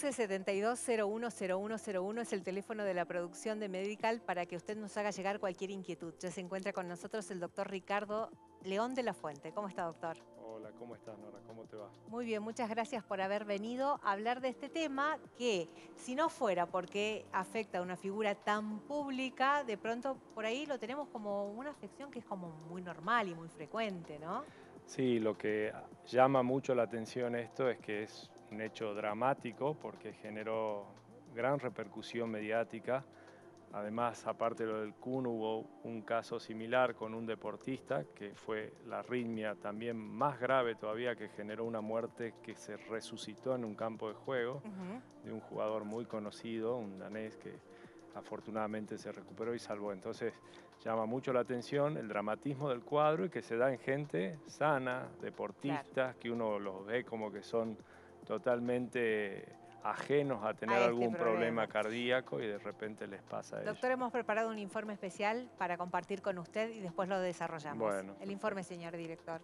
11 72 01 0101 es el teléfono de la producción de Medical para que usted nos haga llegar cualquier inquietud. Ya se encuentra con nosotros el doctor Ricardo León de la Fuente. ¿Cómo está, doctor? Hola, ¿cómo estás, Nora? ¿Cómo te va? Muy bien, muchas gracias por haber venido a hablar de este tema que, si no fuera porque afecta a una figura tan pública, de pronto por ahí lo tenemos como una afección que es como muy normal y muy frecuente, ¿no? Sí, lo que llama mucho la atención esto es que es un hecho dramático porque generó gran repercusión mediática. Además, aparte de lo del Kun, hubo un caso similar con un deportista que fue la arritmia también más grave todavía, que generó una muerte que se resucitó en un campo de juego de un jugador muy conocido, un danés que afortunadamente se recuperó y salvó. Entonces llama mucho la atención el dramatismo del cuadro y que se da en gente sana, Claro. deportistas, que uno los ve como que son totalmente ajenos a tener A este algún problema problema. cardíaco y de repente les pasa a ellos. Doctor, hemos preparado un informe especial para compartir con usted y después lo desarrollamos. Bueno, El informe, perfecto. señor director.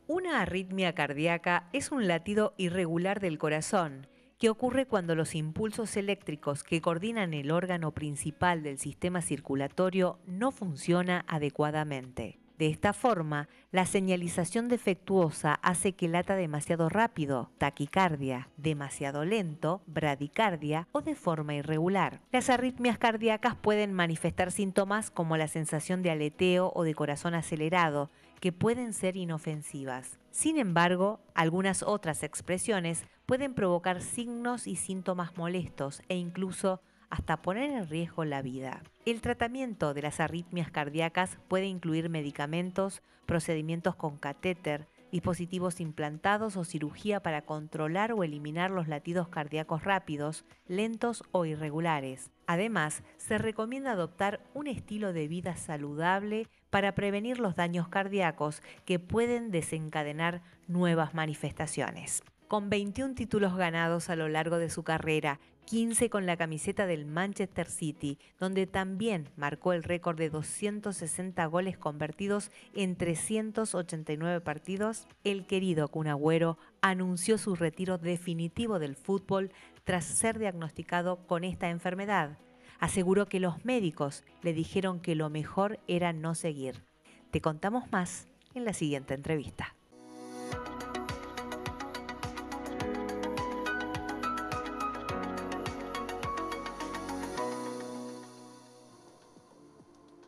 Una arritmia cardíaca es un latido irregular del corazón que ocurre cuando los impulsos eléctricos que coordinan el órgano principal del sistema circulatorio no funciona adecuadamente. De esta forma, la señalización defectuosa hace que lata demasiado rápido, taquicardia, demasiado lento, bradicardia o de forma irregular. Las arritmias cardíacas pueden manifestar síntomas como la sensación de aleteo o de corazón acelerado, que pueden ser inofensivas. Sin embargo, algunas otras expresiones pueden provocar signos y síntomas molestos e incluso hasta poner en riesgo la vida. El tratamiento de las arritmias cardíacas puede incluir medicamentos, procedimientos con catéter, dispositivos implantados o cirugía para controlar o eliminar los latidos cardíacos rápidos, lentos o irregulares. Además, se recomienda adoptar un estilo de vida saludable para prevenir los daños cardíacos que pueden desencadenar nuevas manifestaciones. Con 21 títulos ganados a lo largo de su carrera, 15 con la camiseta del Manchester City, donde también marcó el récord de 260 goles convertidos en 389 partidos, el querido Kun Agüero anunció su retiro definitivo del fútbol tras ser diagnosticado con esta enfermedad. Aseguró que los médicos le dijeron que lo mejor era no seguir. Te contamos más en la siguiente entrevista.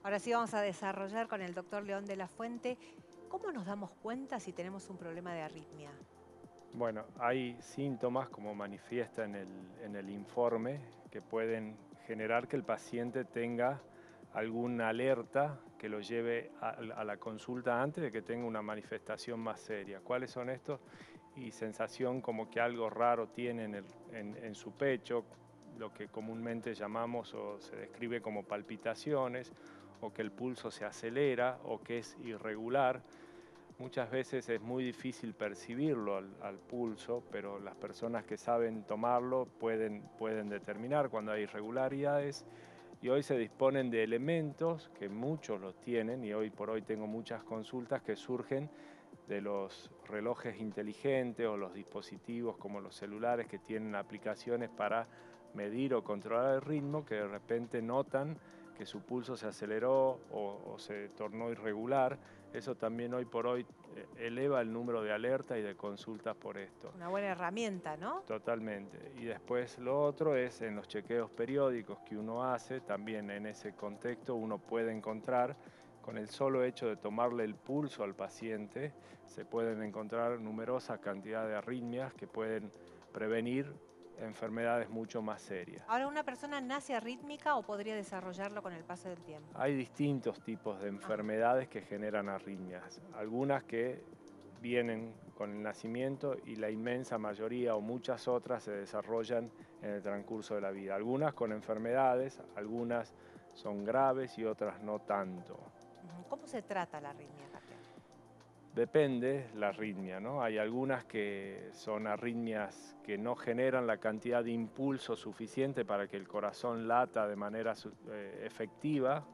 Ahora sí vamos a desarrollar con el doctor León de la Fuente cómo nos damos cuenta si tenemos un problema de arritmia. Bueno, hay síntomas, como manifiesta en el informe, que pueden generar que el paciente tenga alguna alerta que lo lleve a la consulta antes de que tenga una manifestación más seria. ¿Cuáles son estos? Y sensación como que algo raro tiene en su pecho, lo que comúnmente llamamos o se describe como palpitaciones, o que el pulso se acelera o que es irregular. Muchas veces es muy difícil percibirlo al pulso, pero las personas que saben tomarlo pueden determinar cuando hay irregularidades, y hoy se disponen de elementos que muchos los tienen, y hoy por hoy tengo muchas consultas que surgen de los relojes inteligentes o los dispositivos como los celulares que tienen aplicaciones para medir o controlar el ritmo, que de repente notan que su pulso se aceleró o se tornó irregular. Eso también hoy por hoy eleva el número de alertas y de consultas por esto. Una buena herramienta, ¿no? Totalmente. Y después lo otro es en los chequeos periódicos que uno hace, también en ese contexto uno puede encontrar, con el solo hecho de tomarle el pulso al paciente, se pueden encontrar numerosas cantidades de arritmias que pueden prevenir enfermedades mucho más serias. Ahora, ¿una persona nace arrítmica o podría desarrollarlo con el paso del tiempo? Hay distintos tipos de Ajá. enfermedades que generan arritmias, algunas que vienen con el nacimiento y la inmensa mayoría o muchas otras se desarrollan en el transcurso de la vida. Algunas con enfermedades, algunas son graves y otras no tanto. ¿Cómo se trata la arritmia cardíaca? depende la arritmia, ¿no? Hay algunas que son arritmias que no generan la cantidad de impulso suficiente para que el corazón lata de manera efectiva.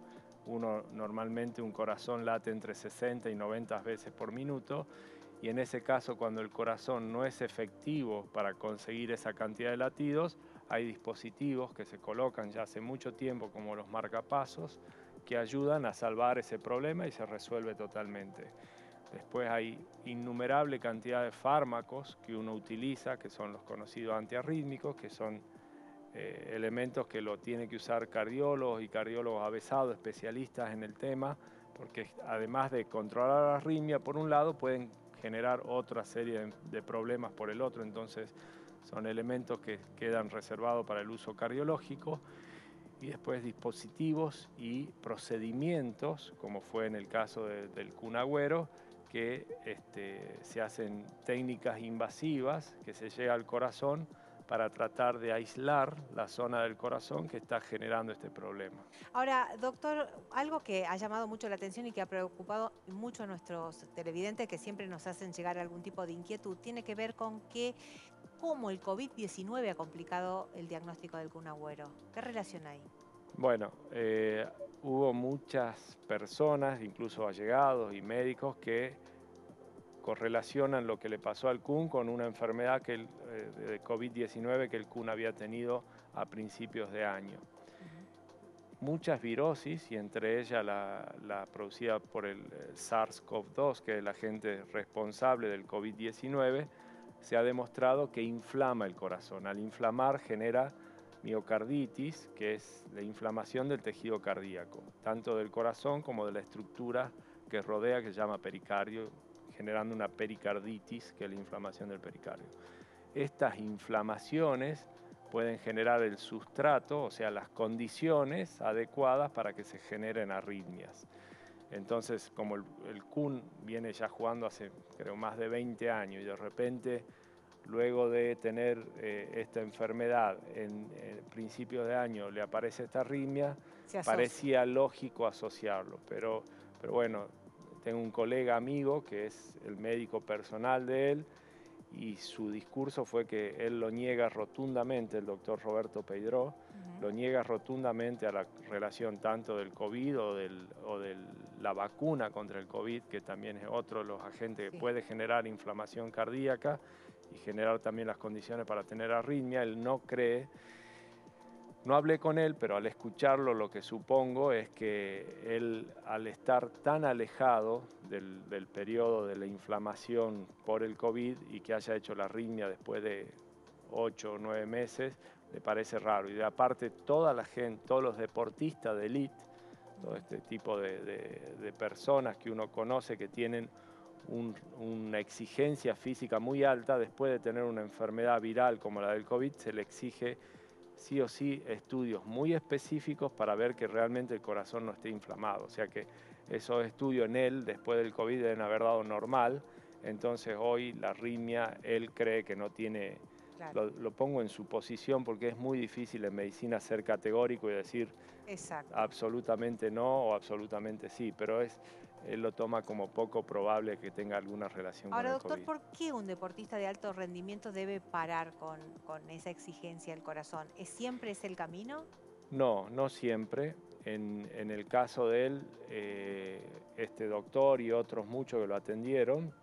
Normalmente un corazón late entre 60 y 90 veces por minuto, y en ese caso, cuando el corazón no es efectivo para conseguir esa cantidad de latidos, hay dispositivos que se colocan ya hace mucho tiempo, como los marcapasos, que ayudan a salvar ese problema y se resuelve totalmente. Después hay innumerable cantidad de fármacos que uno utiliza, que son los conocidos antiarrítmicos, que son elementos que lo tienen que usar cardiólogos y cardiólogos avesados, especialistas en el tema, porque además de controlar la arritmia por un lado, pueden generar otra serie de problemas por el otro. Entonces son elementos que quedan reservados para el uso cardiológico. Y después dispositivos y procedimientos, como fue en el caso del Kun Agüero, que se hacen técnicas invasivas, que se llega al corazón para tratar de aislar la zona del corazón que está generando este problema. Ahora, doctor, algo que ha llamado mucho la atención y que ha preocupado mucho a nuestros televidentes, que siempre nos hacen llegar algún tipo de inquietud, tiene que ver con cómo el COVID-19 ha complicado el diagnóstico del Kun Agüero. ¿Qué relación hay? Bueno, hubo muchas personas, incluso allegados y médicos, que correlacionan lo que le pasó al Kun con una enfermedad de COVID-19 que el Kun había tenido a principios de año. Muchas virosis, y entre ellas la producida por el SARS-CoV-2, que es el agente responsable del COVID-19, se ha demostrado que inflama el corazón. Al inflamar genera miocarditis, que es la inflamación del tejido cardíaco, tanto del corazón como de la estructura que rodea, que se llama pericardio, generando una pericarditis, que es la inflamación del pericardio. Estas inflamaciones pueden generar el sustrato, o sea, las condiciones adecuadas para que se generen arritmias. Entonces, como el Kun viene ya jugando hace, creo, más de 20 años, y de repente, luego de tener esta enfermedad en principios de año, le aparece esta arritmia, parecía lógico asociarlo, pero bueno, tengo un colega amigo que es el médico personal de él, y su discurso fue que él lo niega rotundamente, el doctor Roberto Peidró, lo niega rotundamente a la relación tanto del COVID o de la vacuna contra el COVID, que también es otro de los agentes que puede generar inflamación cardíaca y generar también las condiciones para tener arritmia. Él no cree. No hablé con él, pero al escucharlo lo que supongo es que él, al estar tan alejado del periodo de la inflamación por el COVID y que haya hecho la arritmia después de 8 o 9 meses, le parece raro. Y aparte, toda la gente, todos los deportistas de élite, todo este tipo de personas que uno conoce que tienen una exigencia física muy alta, después de tener una enfermedad viral como la del COVID, se le exige sí o sí estudios muy específicos para ver que realmente el corazón no esté inflamado. O sea que esos estudios en él, después del COVID, deben haber dado normal. Entonces hoy la arritmia, él cree que no tiene. Claro. Lo pongo en su posición porque es muy difícil en medicina ser categórico y decir absolutamente no o absolutamente sí, pero él lo toma como poco probable que tenga alguna relación con el COVID. Ahora, doctor, ¿por qué un deportista de alto rendimiento debe parar con esa exigencia del corazón? ¿Siempre es el camino? No, no siempre. En el caso de él, este doctor y otros muchos que lo atendieron,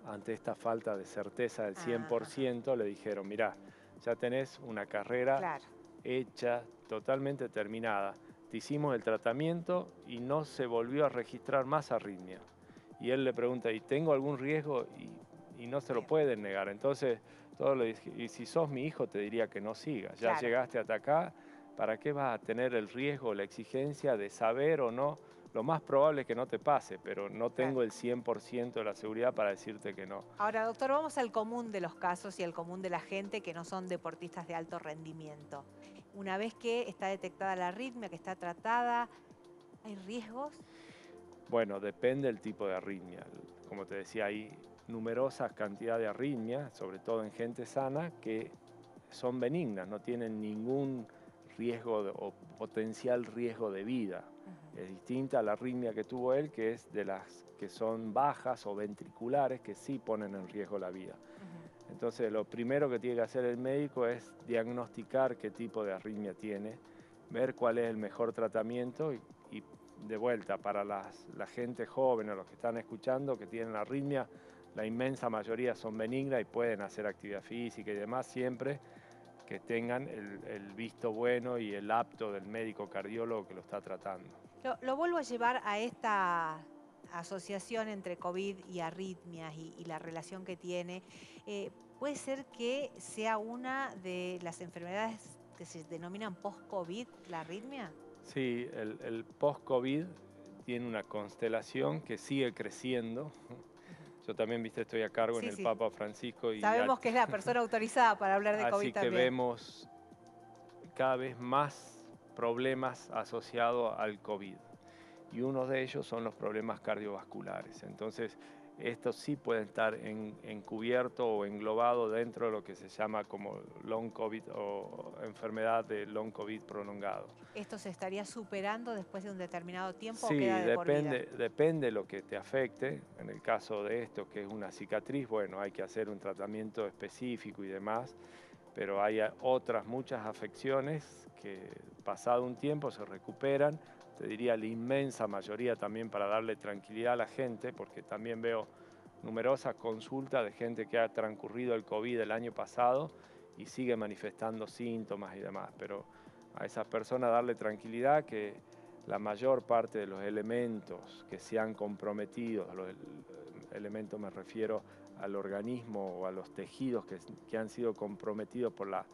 ante esta falta de certeza del 100%, le dijeron, mirá, ya tenés una carrera hecha, totalmente terminada. Te hicimos el tratamiento y no se volvió a registrar más arritmia. Y él le pregunta, ¿y tengo algún riesgo? Y no se lo pueden negar. Entonces, todo le dije, y si sos mi hijo, te diría que no sigas. Ya llegaste hasta acá, ¿para qué vas a tener el riesgo, la exigencia de saber o no? Lo más probable es que no te pase, pero no tengo el 100% de la seguridad para decirte que no. Ahora, doctor, vamos al común de los casos y al común de la gente que no son deportistas de alto rendimiento. Una vez que está detectada la arritmia, que está tratada, ¿hay riesgos? Bueno, depende del tipo de arritmia. Como te decía, hay numerosas cantidades de arritmias, sobre todo en gente sana, que son benignas, no tienen ningún riesgo o potencial riesgo de vida. Es distinta a la arritmia que tuvo él, que es de las que son bajas o ventriculares, que sí ponen en riesgo la vida. Entonces, lo primero que tiene que hacer el médico es diagnosticar qué tipo de arritmia tiene, ver cuál es el mejor tratamiento y de vuelta, para la gente joven o los que están escuchando que tienen arritmia, la inmensa mayoría son benignas y pueden hacer actividad física y demás, siempre que tengan el visto bueno y el apto del médico cardiólogo que lo está tratando. Lo vuelvo a llevar a esta asociación entre COVID y arritmias y la relación que tiene. ¿Puede ser que sea una de las enfermedades que se denominan post-COVID, la arritmia? Sí, el post-COVID tiene una constelación que sigue creciendo. Yo también, viste, estoy a cargo en el Papa Francisco. Sabemos que es la persona autorizada para hablar de COVID así que también. vemos cada vez más problemas asociados al COVID. Y uno de ellos son los problemas cardiovasculares. Entonces, estos sí pueden estar encubiertos o englobados dentro de lo que se llama como long COVID o enfermedad de long COVID prolongado. ¿Esto se estaría superando después de un determinado tiempo Sí, o queda de por vida? depende de lo que te afecte. En el caso de esto, que es una cicatriz, bueno, hay que hacer un tratamiento específico y demás, pero hay otras muchas afecciones que pasado un tiempo se recuperan. Te diría la inmensa mayoría también, para darle tranquilidad a la gente, porque también veo numerosas consultas de gente que ha transcurrido el COVID el año pasado y sigue manifestando síntomas y demás, pero a esas personas darle tranquilidad que la mayor parte de los elementos que se han comprometido, a los elementos me refiero al organismo o a los tejidos que han sido comprometidos por la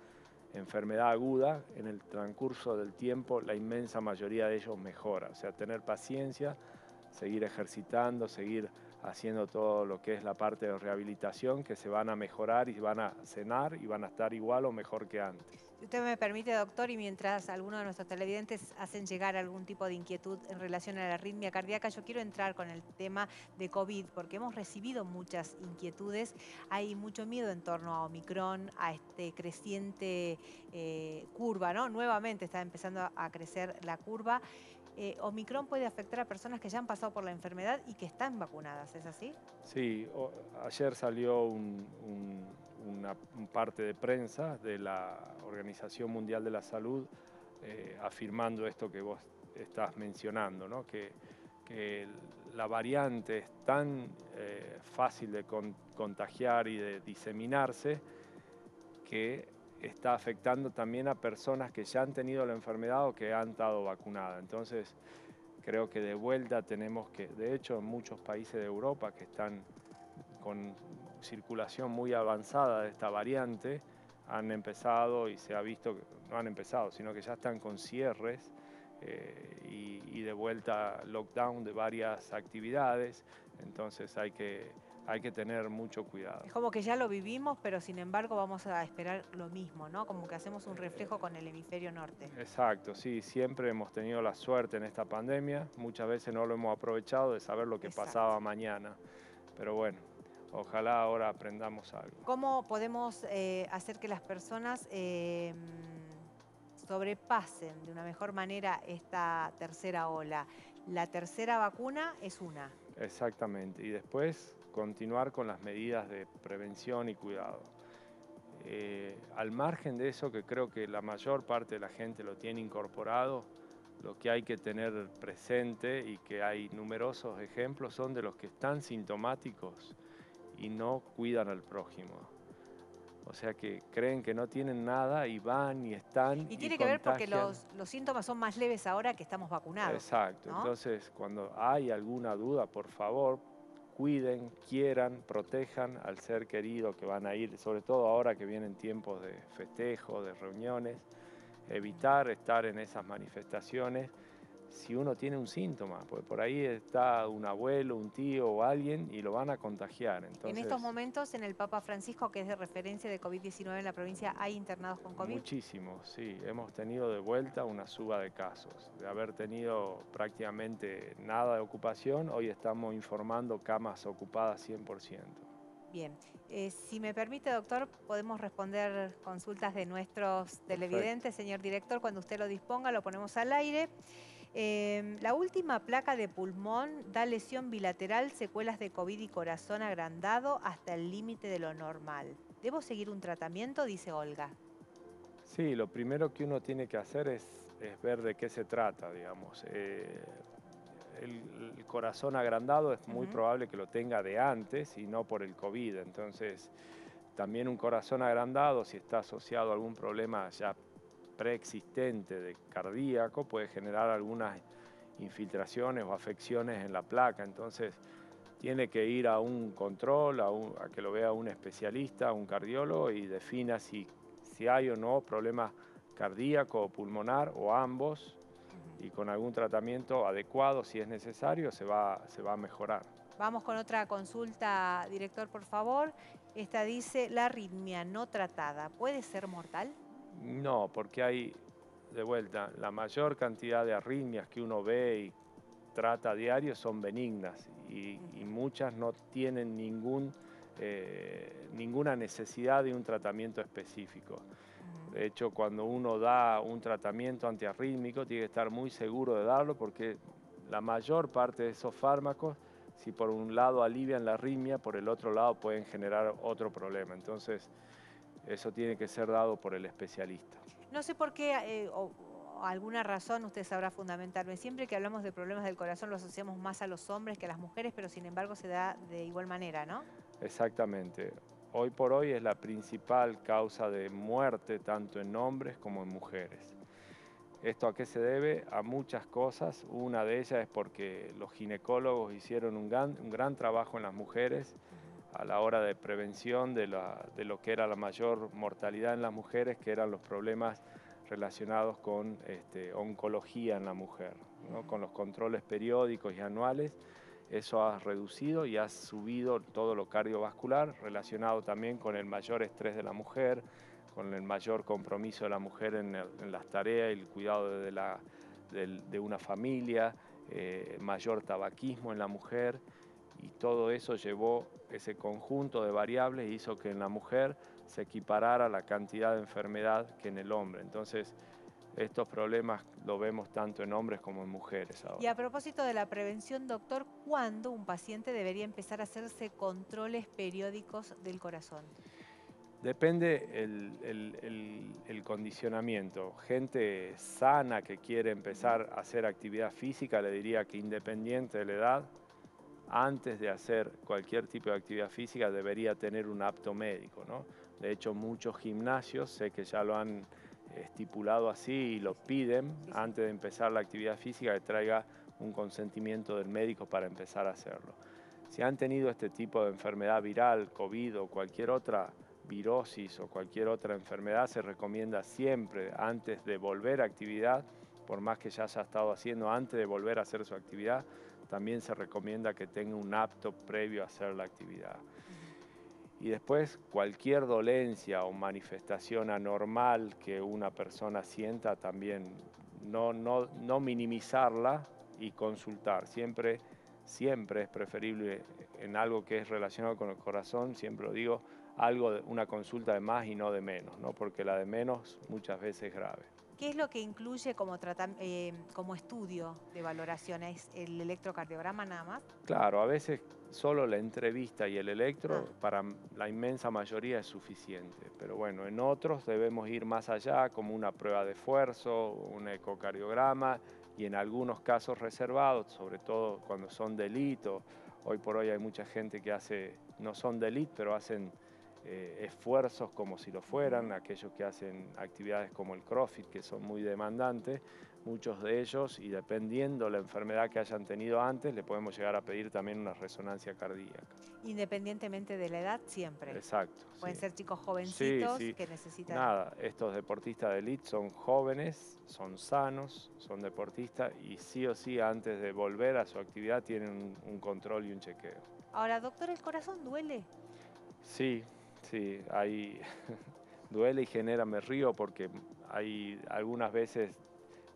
enfermedad aguda, en el transcurso del tiempo la inmensa mayoría de ellos mejora. O sea, tener paciencia, seguir ejercitando, seguir haciendo todo lo que es la parte de rehabilitación, que se van a mejorar y van a sanar y van a estar igual o mejor que antes. Si usted me permite, doctor, y mientras algunos de nuestros televidentes hacen llegar algún tipo de inquietud en relación a la arritmia cardíaca, yo quiero entrar con el tema de COVID, porque hemos recibido muchas inquietudes. Hay mucho miedo en torno a Omicron, a este creciente curva, ¿no? Nuevamente está empezando a crecer la curva. Omicron puede afectar a personas que ya han pasado por la enfermedad y que están vacunadas, ¿es así? Sí, ayer salió una parte de prensa de la Organización Mundial de la Salud afirmando esto que vos estás mencionando, ¿no? Que la variante es tan fácil de contagiar y de diseminarse que está afectando también a personas que ya han tenido la enfermedad o que han estado vacunadas. Entonces, creo que de vuelta tenemos que, de hecho, en muchos países de Europa que están con circulación muy avanzada de esta variante, han empezado y se ha visto, no han empezado, sino que ya están con cierres y de vuelta lockdown de varias actividades. Entonces hay que tener mucho cuidado. Es como que ya lo vivimos, pero sin embargo vamos a esperar lo mismo, ¿no? Como que hacemos un reflejo con el hemisferio norte. Exacto, sí, siempre hemos tenido la suerte en esta pandemia, muchas veces no lo hemos aprovechado de saber lo que pasaba mañana, pero bueno, ojalá ahora aprendamos algo. ¿Cómo podemos hacer que las personas sobrepasen de una mejor manera esta tercera ola? La tercera vacuna es una. Exactamente, y después continuar con las medidas de prevención y cuidado. Al margen de eso, que creo que la mayor parte de la gente lo tiene incorporado, lo que hay que tener presente y que hay numerosos ejemplos son de los que están sintomáticos y no cuidan al prójimo. O sea que creen que no tienen nada y van y están y tiene que ver porque los síntomas son más leves ahora que estamos vacunados. Exacto, ¿no? Entonces cuando hay alguna duda, por favor, cuiden, quieran, protejan al ser querido que van a ir, sobre todo ahora que vienen tiempos de festejo, de reuniones, evitar estar en esas manifestaciones si uno tiene un síntoma, porque por ahí está un abuelo, un tío o alguien y lo van a contagiar. Entonces, en estos momentos, en el Papa Francisco, que es de referencia de COVID-19 en la provincia, ¿hay internados con COVID? Muchísimos, sí. Hemos tenido de vuelta una suba de casos. De haber tenido prácticamente nada de ocupación, hoy estamos informando camas ocupadas 100%. Bien, si me permite, doctor, podemos responder consultas de nuestros televidentes. Señor director, cuando usted lo disponga, lo ponemos al aire. La última placa de pulmón da lesión bilateral, secuelas de COVID y corazón agrandado hasta el límite de lo normal. ¿Debo seguir un tratamiento?, dice Olga. Sí, lo primero que uno tiene que hacer es ver de qué se trata, digamos. El corazón agrandado es muy Ujú. probable que lo tenga de antes y no por el COVID. Entonces, también un corazón agrandado, si está asociado a algún problema ya preexistente de cardíaco, puede generar algunas infiltraciones o afecciones en la placa. Entonces, tiene que ir a un control, a que lo vea un especialista, un cardiólogo, y defina si hay o no problema cardíaco o pulmonar o ambos, Ujú. y con algún tratamiento adecuado, si es necesario, se va a mejorar. Vamos con otra consulta, director, por favor. Esta dice, la arritmia no tratada, ¿puede ser mortal? No, porque hay, de vuelta, la mayor cantidad de arritmias que uno ve y trata a diario son benignas y Ujú. muchas no tienen ninguna necesidad de un tratamiento específico. Ujú. De hecho, cuando uno da un tratamiento antiarrítmico, tiene que estar muy seguro de darlo, porque la mayor parte de esos fármacos, si por un lado alivian la arritmia, por el otro lado pueden generar otro problema. Entonces, eso tiene que ser dado por el especialista. No sé por qué, o alguna razón, usted sabrá fundamentarme. Siempre que hablamos de problemas del corazón lo asociamos más a los hombres que a las mujeres, pero sin embargo se da de igual manera, ¿no? Exactamente. Hoy por hoy es la principal causa de muerte tanto en hombres como en mujeres. ¿Esto a qué se debe? A muchas cosas. Una de ellas es porque los ginecólogos hicieron un gran trabajo en las mujeres Ujú. a la hora de prevención de lo que era la mayor mortalidad en las mujeres, que eran los problemas relacionados con oncología en la mujer, ¿no? Ujú. Con los controles periódicos y anuales. Eso ha reducido y ha subido todo lo cardiovascular, relacionado también con el mayor estrés de la mujer, con el mayor compromiso de la mujer en las tareas y el cuidado de una familia, mayor tabaquismo en la mujer, y todo eso llevó, ese conjunto de variables hizo que en la mujer se equiparara la cantidad de enfermedad que en el hombre. Entonces, estos problemas lo vemos tanto en hombres como en mujeres Y ahora. a propósito de la prevención, doctor, ¿cuándo un paciente debería empezar a hacerse controles periódicos del corazón? Depende el condicionamiento. Gente sana que quiere Ujú. empezar a hacer actividad física, le diría que independiente de la edad, antes de hacer cualquier tipo de actividad física debería tener un apto médico, ¿no? De hecho, muchos gimnasios, sé que ya lo han estipulado así y Sí, lo sí, piden sí, sí. antes de empezar la actividad física, que traiga un consentimiento del médico para empezar a hacerlo. Si han tenido este tipo de enfermedad viral, COVID o cualquier otra virosis o cualquier otra enfermedad, se recomienda siempre, antes de volver a actividad, por más que ya haya estado haciendo antes de volver a hacer su actividad, también se recomienda que tenga un apto previo a hacer la actividad. Ujú. Y después, cualquier dolencia o manifestación anormal que una persona sienta, también no minimizarla y consultar. Siempre es preferible en algo que es relacionado con el corazón, siempre lo digo, una consulta de más y no de menos, ¿no? Porque la de menos muchas veces es grave. ¿Qué es lo que incluye como estudio de valoración? ¿Es el electrocardiograma nada más? Claro, a veces solo la entrevista y el Ah, electro para la inmensa mayoría es suficiente, pero bueno, en otros debemos ir más allá, como una prueba de esfuerzo, un ecocardiograma, y en algunos casos reservados, sobre todo cuando son delitos. Hoy por hoy hay mucha gente que no son de élite, pero hacen esfuerzos como si lo fueran, ujú. aquellos que hacen actividades como el CrossFit, que son muy demandantes. Muchos de ellos, y dependiendo la enfermedad que hayan tenido antes, le podemos llegar a pedir también una resonancia cardíaca. Independientemente de la edad, siempre. Exacto, Pueden sí. ser chicos Sí, jovencitos sí. que necesitan. Nada, estos deportistas de élite son jóvenes, son sanos, son deportistas, y sí o sí antes de volver a su actividad tienen un control y un chequeo. Ahora, doctor, ¿el corazón duele? Sí, sí, hay duele y genera, me río porque hay algunas veces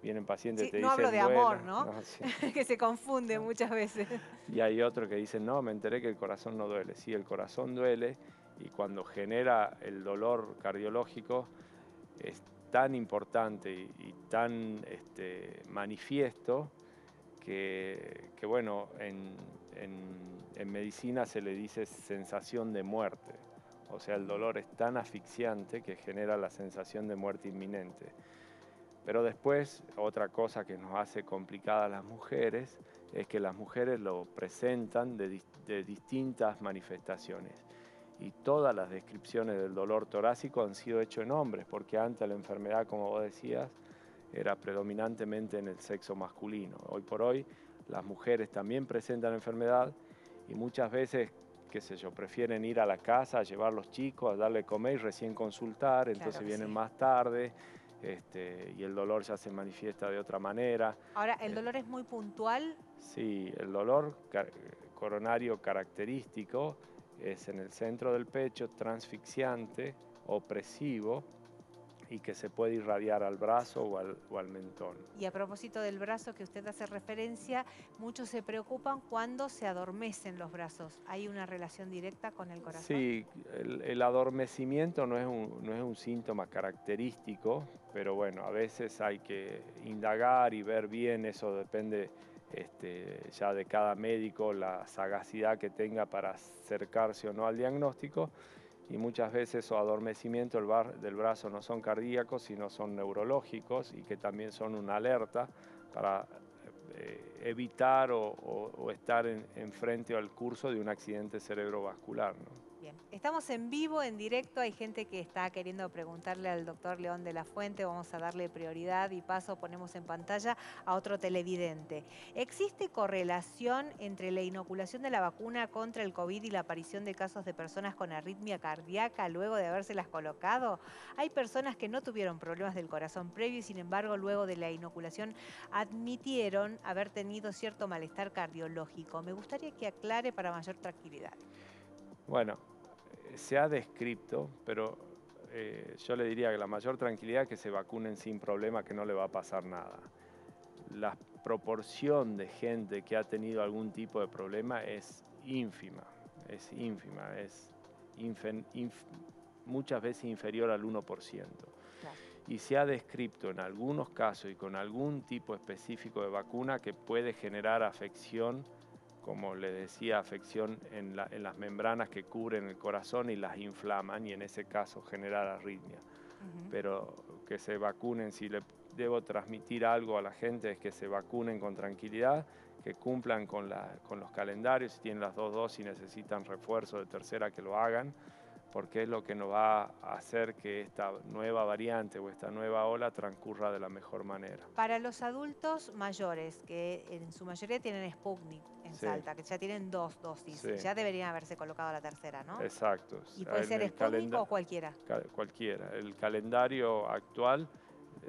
vienen pacientes y Sí, te no hablo dicen de amor, duele, ¿no? no, sí. Que se confunde muchas veces. Y hay otros que dicen, no, me enteré que el corazón no duele. Sí, el corazón duele, y cuando genera el dolor cardiológico, es tan importante y tan manifiesto que bueno, en medicina se le dice sensación de muerte. O sea, el dolor es tan asfixiante que genera la sensación de muerte inminente. Pero después, otra cosa que nos hace complicadas a las mujeres es que las mujeres lo presentan de distintas manifestaciones. Y todas las descripciones del dolor torácico han sido hechas en hombres, porque antes la enfermedad, como vos decías, era predominantemente en el sexo masculino. Hoy por hoy, las mujeres también presentan enfermedad y muchas veces, qué sé yo, prefieren ir a la casa a llevar a los chicos, a darle comer y recién consultar, entonces vienen más tarde. Y el dolor ya se manifiesta de otra manera. Ahora, ¿el dolor es muy puntual? Sí, el dolor coronario característico es en el centro del pecho, transfixiante, opresivo y que se puede irradiar al brazo o al mentón. Y a propósito del brazo que usted hace referencia, muchos se preocupan cuando se adormecen los brazos. ¿Hay una relación directa con el corazón? Sí, el adormecimiento no es un síntoma característico, pero bueno, a veces hay que indagar y ver bien, eso depende ya de cada médico, la sagacidad que tenga para acercarse o no al diagnóstico. Y muchas veces esos adormecimientos del brazo no son cardíacos, sino son neurológicos y que también son una alerta para evitar o estar en frente al curso de un accidente cerebrovascular, ¿no? Bien, estamos en vivo, en directo, hay gente que está queriendo preguntarle al doctor León de la Fuente, vamos a darle prioridad y paso, ponemos en pantalla a otro televidente. ¿Existe correlación entre la inoculación de la vacuna contra el COVID y la aparición de casos de personas con arritmia cardíaca luego de habérselas colocado? Hay personas que no tuvieron problemas del corazón previo y sin embargo luego de la inoculación admitieron haber tenido cierto malestar cardiológico. Me gustaría que aclare para mayor tranquilidad. Bueno, se ha descrito, pero yo le diría que la mayor tranquilidad es que se vacunen sin problema, que no le va a pasar nada. La proporción de gente que ha tenido algún tipo de problema es ínfima, es muchas veces inferior al 1%. Claro. Y se ha descrito en algunos casos y con algún tipo específico de vacuna que puede generar afección, como le decía, afección en las membranas que cubren el corazón y las inflaman y en ese caso generar arritmia. Pero que se vacunen, si le debo transmitir algo a la gente es que se vacunen con tranquilidad, que cumplan con los calendarios, si tienen las 2 dosis y necesitan refuerzo de tercera que lo hagan, porque es lo que nos va a hacer que esta nueva variante o esta nueva ola transcurra de la mejor manera. Para los adultos mayores, que en su mayoría tienen Sputnik en Salta, que ya tienen 2 dosis, ya deberían haberse colocado la tercera, ¿no? Exacto. ¿Y puede ser Sputnik o cualquiera? Cualquiera. El calendario actual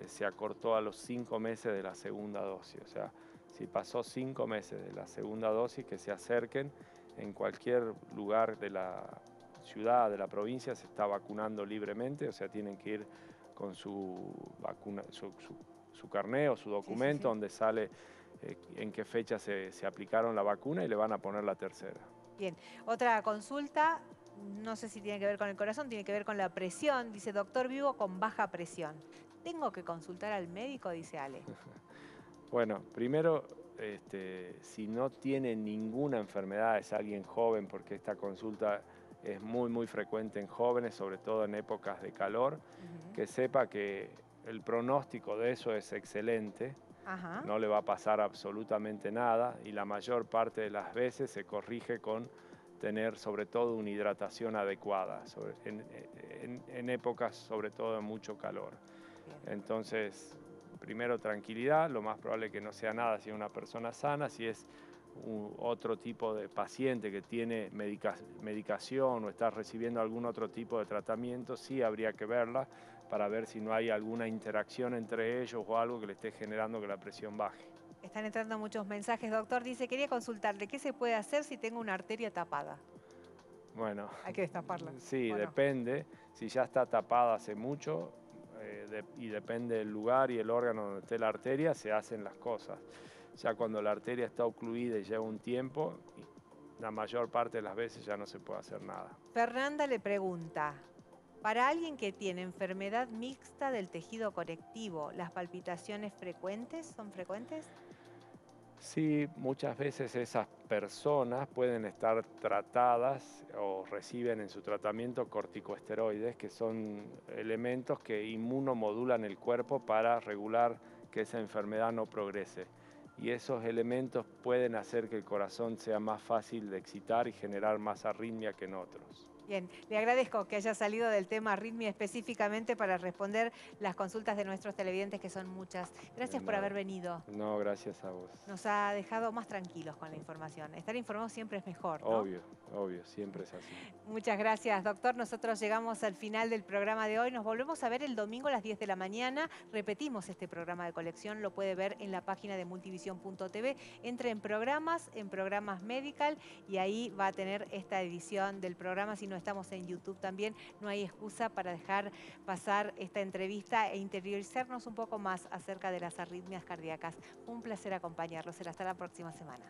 se acortó a los 5 meses de la segunda dosis. O sea, si pasó 5 meses de la segunda dosis, que se acerquen en cualquier lugar de la ciudad, de la provincia, se está vacunando libremente, o sea, tienen que ir con su vacuna, su carné o su documento donde sale en qué fecha se aplicaron la vacuna y le van a poner la tercera. Bien, otra consulta, no sé si tiene que ver con el corazón, tiene que ver con la presión. Dice, doctor, vivo con baja presión. ¿Tengo que consultar al médico? Dice Ale. Bueno, primero, si no tiene ninguna enfermedad, es alguien joven, porque esta consulta es muy frecuente en jóvenes, sobre todo en épocas de calor, que sepa que el pronóstico de eso es excelente, no le va a pasar absolutamente nada y la mayor parte de las veces se corrige con tener sobre todo una hidratación adecuada, en épocas sobre todo de mucho calor. Entonces, primero tranquilidad, lo más probable es que no sea nada si es una persona sana, si es otro tipo de paciente que tiene medicación o está recibiendo algún otro tipo de tratamiento, sí habría que verla para ver si no hay alguna interacción entre ellos o algo que le esté generando que la presión baje. Están entrando muchos mensajes, doctor. Dice, quería consultarle, ¿qué se puede hacer si tengo una arteria tapada? Bueno, hay que destaparla. Sí, depende. Si ya está tapada hace mucho y depende del lugar y el órgano donde esté la arteria, se hacen las cosas. Ya cuando la arteria está ocluida y lleva un tiempo, la mayor parte de las veces ya no se puede hacer nada. Fernanda le pregunta, Para alguien que tiene enfermedad mixta del tejido conectivo, ¿las palpitaciones son frecuentes? Sí, muchas veces esas personas pueden estar tratadas o reciben en su tratamiento corticosteroides, que son elementos que inmunomodulan el cuerpo para regular que esa enfermedad no progrese. Y esos elementos pueden hacer que el corazón sea más fácil de excitar y generar más arritmia que en otros. Bien, le agradezco que haya salido del tema arritmia específicamente para responder las consultas de nuestros televidentes, que son muchas. De Gracias por nada. haber venido. No, gracias a vos. Nos ha dejado más tranquilos con la información. Estar informado siempre es mejor, ¿no? Obvio, obvio, siempre es así. Muchas gracias, doctor. Nosotros llegamos al final del programa de hoy. Nos volvemos a ver el domingo a las 10 de la mañana. Repetimos este programa de colección. Lo puede ver en la página de multivision.tv. Entre en programas medical, y ahí va a tener esta edición del programa. Si no estamos en YouTube también, no hay excusa para dejar pasar esta entrevista e interiorizarnos un poco más acerca de las arritmias cardíacas. Un placer acompañarlos. Hasta la próxima semana.